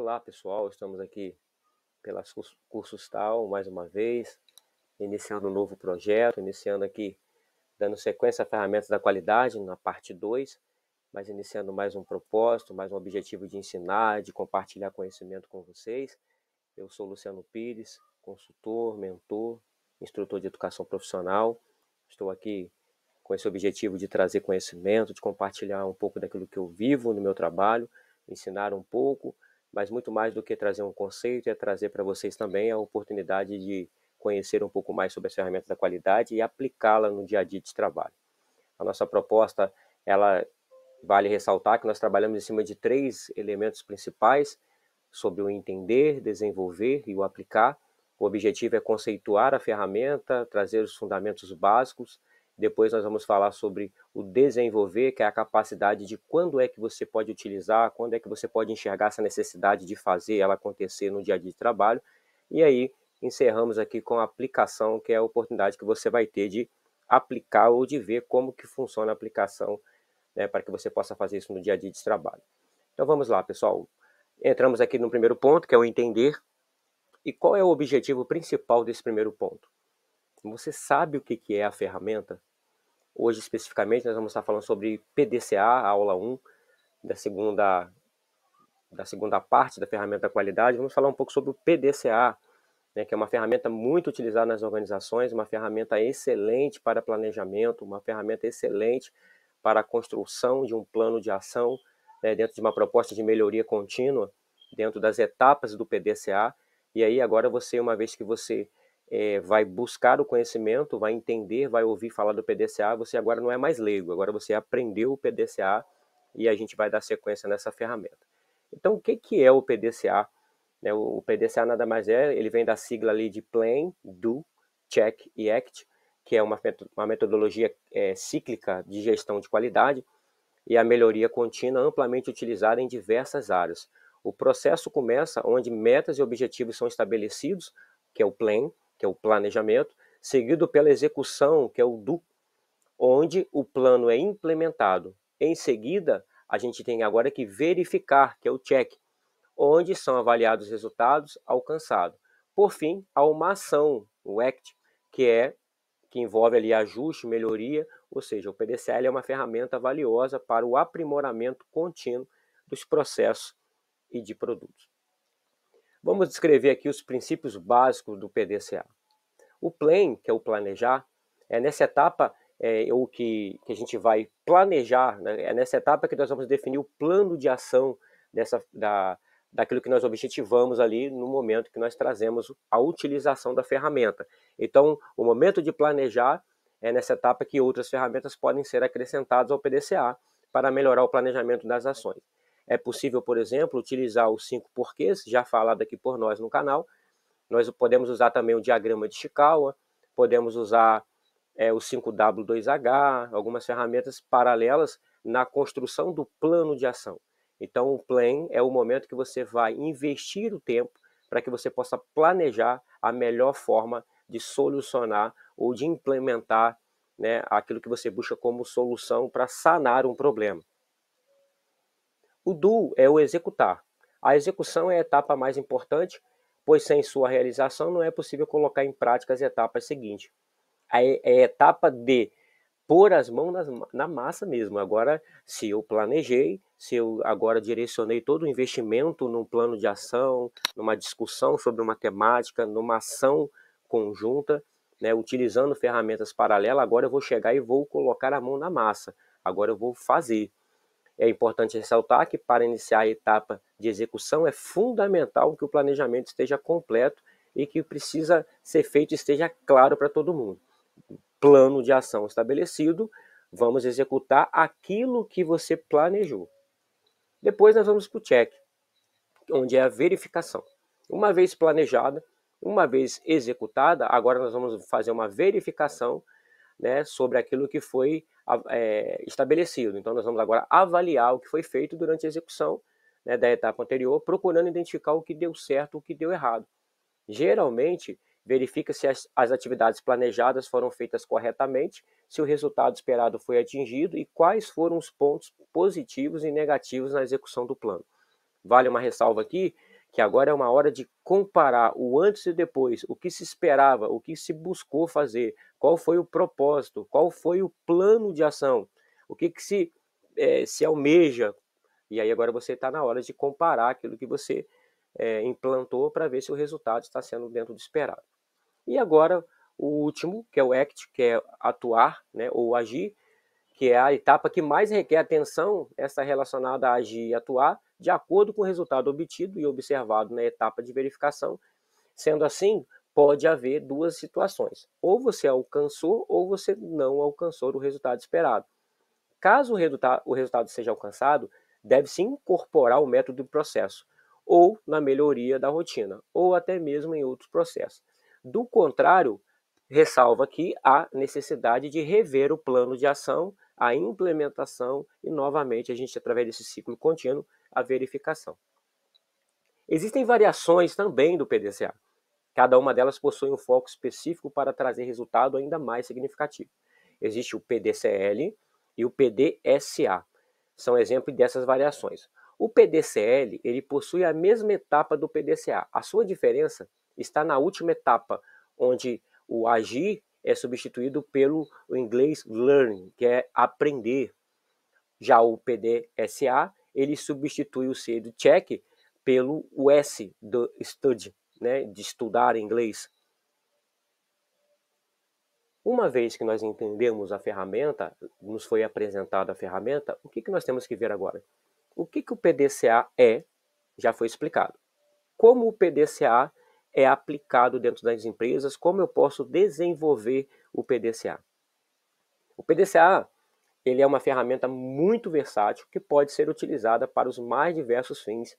Olá pessoal, estamos aqui pela Cursos Tal, mais uma vez, iniciando um novo projeto, iniciando aqui, dando sequência a ferramentas da qualidade, na parte 2, mas iniciando mais um propósito, mais um objetivo de ensinar, de compartilhar conhecimento com vocês. Eu sou Luciano Pires, consultor, mentor, instrutor de educação profissional. Estou aqui com esse objetivo de trazer conhecimento, de compartilhar um pouco daquilo que eu vivo no meu trabalho, ensinar um pouco, mas muito mais do que trazer um conceito, é trazer para vocês também a oportunidade de conhecer um pouco mais sobre as ferramentas da qualidade e aplicá-la no dia a dia de trabalho. A nossa proposta, ela vale ressaltar que nós trabalhamos em cima de 3 elementos principais, sobre o entender, desenvolver e o aplicar. O objetivo é conceituar a ferramenta, trazer os fundamentos básicos. Depois nós vamos falar sobre o desenvolver, que é a capacidade de quando é que você pode utilizar, quando é que você pode enxergar essa necessidade de fazer ela acontecer no dia a dia de trabalho. E aí encerramos aqui com a aplicação, que é a oportunidade que você vai ter de aplicar ou de ver como que funciona a aplicação, né, para que você possa fazer isso no dia a dia de trabalho. Então vamos lá, pessoal. Entramos aqui no primeiro ponto, que é o entender. E qual é o objetivo principal desse primeiro ponto? Você sabe o que é a ferramenta? Hoje, especificamente, nós vamos estar falando sobre PDCA, a aula 1, da segunda parte da ferramenta da qualidade. Vamos falar um pouco sobre o PDCA, né, que é uma ferramenta muito utilizada nas organizações, uma ferramenta excelente para planejamento, uma ferramenta excelente para a construção de um plano de ação, né, dentro de uma proposta de melhoria contínua, dentro das etapas do PDCA. E aí agora você, uma vez que você vai buscar o conhecimento, vai entender, vai ouvir falar do PDCA, você agora não é mais leigo, agora você aprendeu o PDCA e a gente vai dar sequência nessa ferramenta. Então, o que é o PDCA? O PDCA nada mais ele vem da sigla ali de Plan, Do, Check e Act, que é uma metodologia cíclica de gestão de qualidade e a melhoria contínua amplamente utilizada em diversas áreas. O processo começa onde metas e objetivos são estabelecidos, que é o Plan, que é o planejamento, seguido pela execução, que é o Do, onde o plano é implementado. Em seguida, a gente tem agora que verificar, que é o Check, onde são avaliados os resultados alcançados. Por fim, há uma ação, o ACT, que envolve ali ajuste, melhoria, ou seja, o PDCA é uma ferramenta valiosa para o aprimoramento contínuo dos processos e de produtos. Vamos descrever aqui os princípios básicos do PDCA. O Plan, que é o planejar, é nessa etapa o que a gente vai planejar, né? É nessa etapa que nós vamos definir o plano de ação daquilo que nós objetivamos ali no momento que nós trazemos a utilização da ferramenta. Então, o momento de planejar é nessa etapa que outras ferramentas podem ser acrescentadas ao PDCA para melhorar o planejamento das ações. É possível, por exemplo, utilizar os 5 porquês, já falado aqui por nós no canal. Nós podemos usar também o diagrama de Chikawa, podemos usar o 5W2H, algumas ferramentas paralelas na construção do plano de ação. Então, o plan é o momento que você vai investir o tempo para que você possa planejar a melhor forma de solucionar ou de implementar, né, aquilo que você busca como solução para sanar um problema. O do é o executar. A execução é a etapa mais importante, pois sem sua realização não é possível colocar em prática as etapas seguintes. É a etapa de pôr as mãos na massa mesmo. Agora, se eu planejei, se eu agora direcionei todo o investimento num plano de ação, numa discussão sobre uma temática, numa ação conjunta, né, utilizando ferramentas paralelas, agora eu vou chegar e vou colocar a mão na massa. Agora eu vou fazer. É importante ressaltar que para iniciar a etapa de execução é fundamental que o planejamento esteja completo e que precisa ser feito esteja claro para todo mundo. Plano de ação estabelecido, vamos executar aquilo que você planejou. Depois nós vamos para o check, onde é a verificação. Uma vez planejada, uma vez executada, agora nós vamos fazer uma verificação, né, sobre aquilo que foi estabelecido. Então nós vamos agora avaliar o que foi feito durante a execução, né, da etapa anterior, procurando identificar o que deu certo, o que deu errado. Geralmente, verifica se as atividades planejadas foram feitas corretamente, se o resultado esperado foi atingido e quais foram os pontos positivos e negativos na execução do plano. Vale uma ressalva aqui que agora é uma hora de comparar o antes e depois, o que se esperava, o que se buscou fazer, qual foi o propósito, qual foi o plano de ação, o que se almeja. E aí agora você está na hora de comparar aquilo que você implantou para ver se o resultado está sendo dentro do esperado. E agora o último, que é o ACT, que é atuar, né, ou agir, que é a etapa que mais requer atenção, essa relacionada a agir e atuar, de acordo com o resultado obtido e observado na etapa de verificação. Sendo assim, pode haver duas situações. Ou você alcançou ou você não alcançou o resultado esperado. Caso o resultado seja alcançado, deve-se incorporar o método do processo, ou na melhoria da rotina, ou até mesmo em outros processos. Do contrário, ressalva aqui a necessidade de rever o plano de ação, a implementação e, novamente, a gente, através desse ciclo contínuo, a verificação. Existem variações também do PDCA. Cada uma delas possui um foco específico para trazer resultado ainda mais significativo. Existe o PDCL e o PDSA. São exemplos dessas variações. O PDCL ele possui a mesma etapa do PDCA. A sua diferença está na última etapa, onde o agir é substituído pelo inglês learning, que é aprender. Já o PDSA, ele substitui o C do check pelo S do study, né, de estudar inglês. Uma vez que nós entendemos a ferramenta, nos foi apresentada a ferramenta, o que nós temos que ver agora? O que o PDCA é, já foi explicado. Como o PDCA é aplicado dentro das empresas, como eu posso desenvolver o PDCA. O PDCA ele é uma ferramenta muito versátil que pode ser utilizada para os mais diversos fins.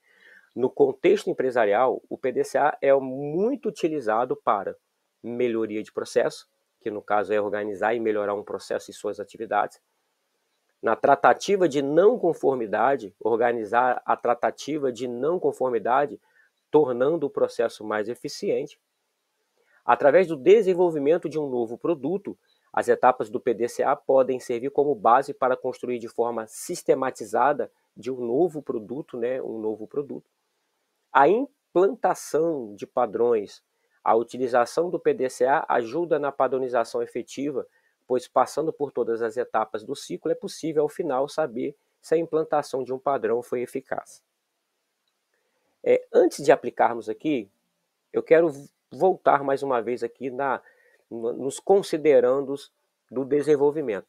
No contexto empresarial, o PDCA é muito utilizado para melhoria de processo, que no caso é organizar e melhorar um processo e suas atividades. Na tratativa de não conformidade, organizar a tratativa de não conformidade, tornando o processo mais eficiente. Através do desenvolvimento de um novo produto, as etapas do PDCA podem servir como base para construir de forma sistematizada de um novo produto, né, um novo produto. A implantação de padrões, a utilização do PDCA ajuda na padronização efetiva, pois passando por todas as etapas do ciclo é possível ao final saber se a implantação de um padrão foi eficaz. Antes de aplicarmos aqui, eu quero voltar mais uma vez aqui nos considerandos do desenvolvimento.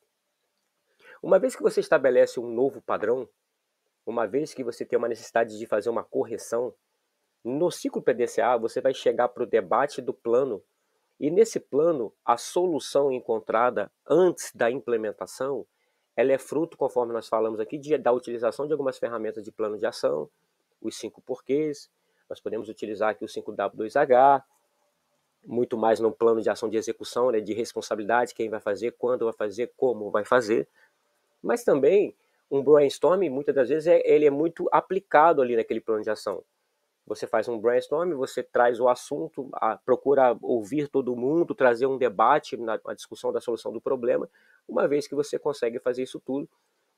Uma vez que você estabelece um novo padrão, uma vez que você tem uma necessidade de fazer uma correção, no ciclo PDCA você vai chegar para o debate do plano e nesse plano a solução encontrada antes da implementação, ela é fruto, conforme nós falamos aqui, da utilização de algumas ferramentas de plano de ação, os 5 porquês, nós podemos utilizar aqui o 5W2H, muito mais no plano de ação de execução, né, de responsabilidade, quem vai fazer, quando vai fazer, como vai fazer, mas também um brainstorming, muitas das vezes, ele é muito aplicado ali naquele plano de ação. Você faz um brainstorming, você traz o assunto, procura ouvir todo mundo, trazer um debate na discussão da solução do problema. Uma vez que você consegue fazer isso tudo,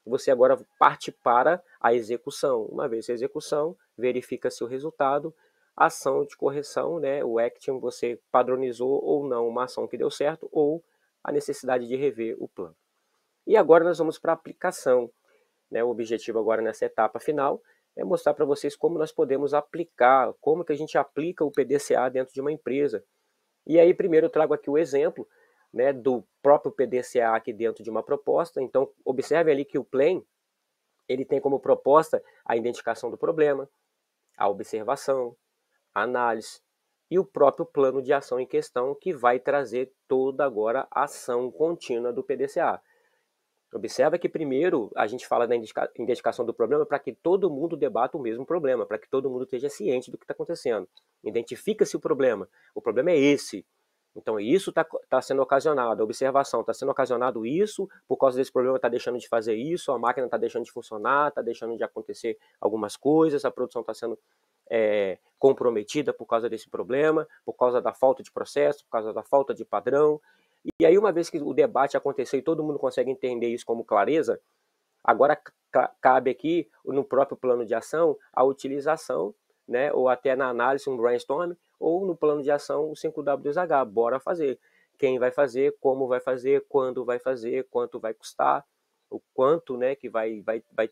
você agora parte para a execução. Uma vez a execução, verifica-se o resultado, ação de correção, né, o action, você padronizou ou não uma ação que deu certo, ou a necessidade de rever o plano. E agora nós vamos para a aplicação. Né, o objetivo agora nessa etapa final é mostrar para vocês como nós podemos aplicar, como que a gente aplica o PDCA dentro de uma empresa. E aí primeiro eu trago aqui o exemplo, né, do próprio PDCA aqui dentro de uma proposta. Então observe ali que o PLAN, ele tem como proposta a identificação do problema, a observação, a análise e o próprio plano de ação em questão, que vai trazer toda agora a ação contínua do PDCA. Observa que primeiro a gente fala da identificação do problema para que todo mundo debata o mesmo problema, para que todo mundo esteja ciente do que está acontecendo. Identifica-se o problema é esse. Então isso está sendo ocasionado, a observação está sendo ocasionado isso, por causa desse problema está deixando de fazer isso, a máquina está deixando de funcionar, está deixando de acontecer algumas coisas, a produção está sendo comprometida por causa desse problema, por causa da falta de processo, por causa da falta de padrão. E aí, uma vez que o debate aconteceu e todo mundo consegue entender isso como clareza, agora cabe aqui, no próprio plano de ação, a utilização, né? Ou até na análise, um brainstorm, ou no plano de ação, o 5W2H. Bora fazer. Quem vai fazer, como vai fazer, quando vai fazer, quanto vai custar, o quanto, né, que vai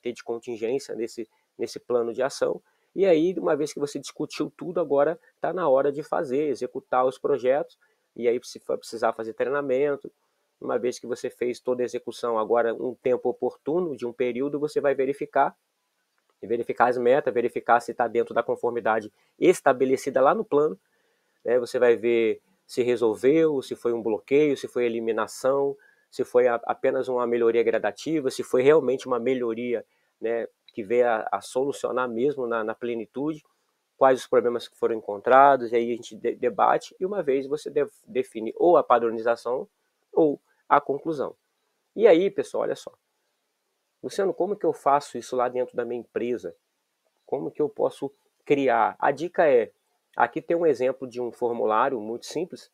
ter de contingência nesse plano de ação. E aí, uma vez que você discutiu tudo, agora está na hora de fazer, executar os projetos. E aí, se for precisar fazer treinamento, uma vez que você fez toda a execução, agora um tempo oportuno de um período, você vai verificar as metas, verificar se está dentro da conformidade estabelecida lá no plano, né? Você vai ver se resolveu, se foi um bloqueio, se foi eliminação, se foi apenas uma melhoria gradativa, se foi realmente uma melhoria, né, que veio a solucionar mesmo na plenitude, quais os problemas que foram encontrados, e aí a gente debate, e uma vez você define ou a padronização ou a conclusão. E aí, pessoal, olha só. Luciano, como que eu faço isso lá dentro da minha empresa? Como que eu posso criar? A dica é, aqui tem um exemplo de um formulário muito simples,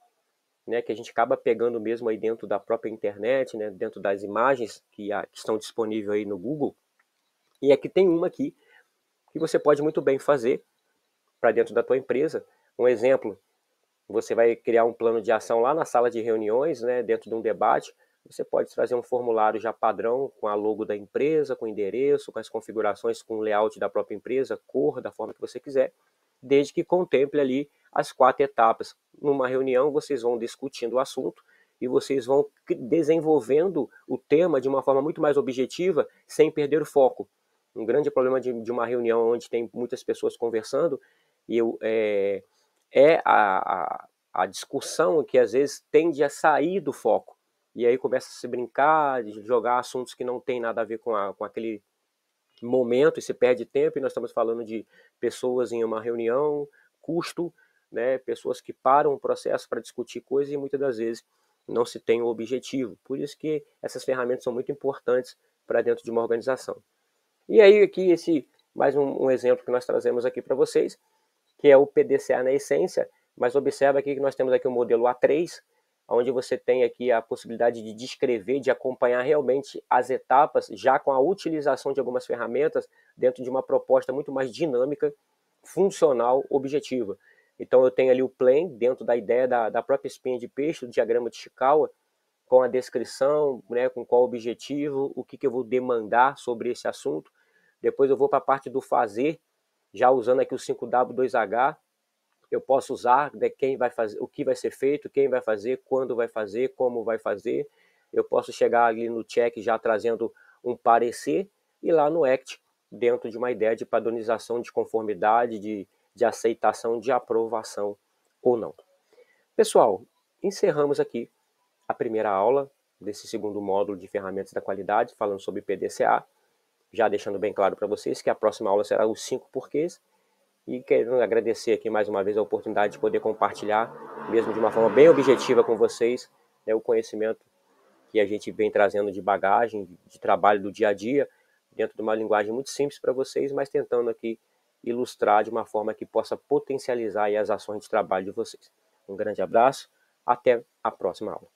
né, que a gente acaba pegando mesmo aí dentro da própria internet, né, dentro das imagens que estão disponíveis aí no Google. E aqui tem uma aqui que você pode muito bem fazer para dentro da tua empresa. Um exemplo, você vai criar um plano de ação lá na sala de reuniões, né, dentro de um debate. Você pode trazer um formulário já padrão com a logo da empresa, com o endereço, com as configurações, com o layout da própria empresa, cor, da forma que você quiser, desde que contemple ali as 4 etapas. Numa reunião, vocês vão discutindo o assunto e vocês vão desenvolvendo o tema de uma forma muito mais objetiva, sem perder o foco. Um grande problema de uma reunião onde tem muitas pessoas conversando é a discussão que às vezes tende a sair do foco. E aí começa a se brincar, de jogar assuntos que não tem nada a ver com aquele momento, e se perde tempo, e nós estamos falando de pessoas em uma reunião, custo, né, pessoas que param o processo para discutir coisas e muitas das vezes não se tem o objetivo. Por isso que essas ferramentas são muito importantes para dentro de uma organização. E aí aqui mais um exemplo que nós trazemos aqui para vocês, que é o PDCA na essência, mas observa aqui que nós temos aqui o modelo A3, onde você tem aqui a possibilidade de descrever, de acompanhar realmente as etapas, já com a utilização de algumas ferramentas, dentro de uma proposta muito mais dinâmica, funcional, objetiva. Então eu tenho ali o plan, dentro da ideia da própria espinha de peixe, do diagrama de Chikawa, com a descrição, né, com qual objetivo, o que eu vou demandar sobre esse assunto. Depois eu vou para a parte do fazer, já usando aqui o 5W2H, eu posso usar quem vai fazer, o que vai ser feito, quem vai fazer, quando vai fazer, como vai fazer. Eu posso chegar ali no check já trazendo um parecer, e lá no ACT, dentro de uma ideia de padronização, de conformidade, de aceitação, de aprovação ou não. Pessoal, encerramos aqui a primeira aula desse segundo módulo de ferramentas da qualidade, falando sobre PDCA, já deixando bem claro para vocês que a próxima aula será os 5 porquês, e quero agradecer aqui mais uma vez a oportunidade de poder compartilhar, mesmo de uma forma bem objetiva com vocês, né, o conhecimento que a gente vem trazendo de bagagem, de trabalho do dia a dia, dentro de uma linguagem muito simples para vocês, mas tentando aqui ilustrar de uma forma que possa potencializar aí as ações de trabalho de vocês. Um grande abraço, até a próxima aula.